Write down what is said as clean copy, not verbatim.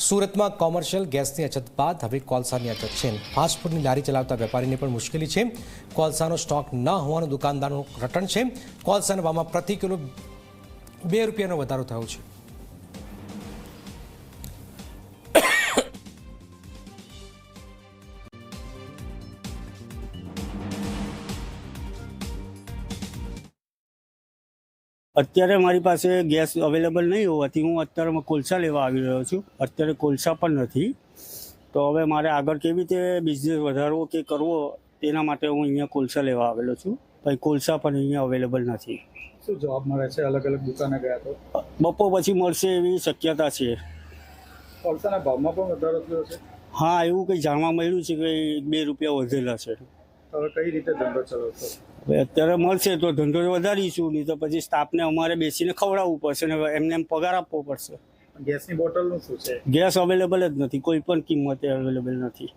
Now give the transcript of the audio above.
સુરતમાં કોમર્શિયલ ગેસની અછત બાદ હવે કોલસાની અછત છે। ફાસ્ટફૂડની લારી ચલાવતા વેપારીને પણ મુશ્કેલી છે। કોલસાનો સ્ટોક ન હોવાનું દુકાનદારનું રટણ છે। કોલસાના ભાવમાં પ્રતિ કિલો ₹2નો વધારો થયો છે। અત્યારે મારી પાસે ગેસ અવેલેબલ નહીં હોવાથી હું અત્યારે કોલસા લેવા આવી રહ્યો છું। અત્યારે કોલસા પણ નથી, તો હવે મારે આગળ કેવી રીતે બિઝનેસ વધારવો કે કરવો તેના માટે હું અહીંયા કોલસા લેવા આવેલો છું। ભાઈ કોલસા પણ અહીંયા અવેલેબલ નથી। શું જવાબ મળે છે? અલગ અલગ દુકાને ગયા તો બપોર પછી મળશે એવી શક્યતા છે। કોલસાના ભાવમાં પણ વધારો થયો છે? હા, એવું કંઈ જાણવા મળ્યું છે કે ₹2 વધેલા છે। હવે કઈ રીતે ધંધો ચલાવશો? હવે અત્યારે મળશે તો ધંધો વધારીશું, નહીં તો પછી સ્ટાફને અમારે બેસીને ખવડાવવું પડશે ને એમને એમ પગાર આપવો પડશે। ગેસની બોટલનું શું છે? ગેસ અવેલેબલ જ નથી, કોઈ પણ કિંમતે અવેલેબલ નથી।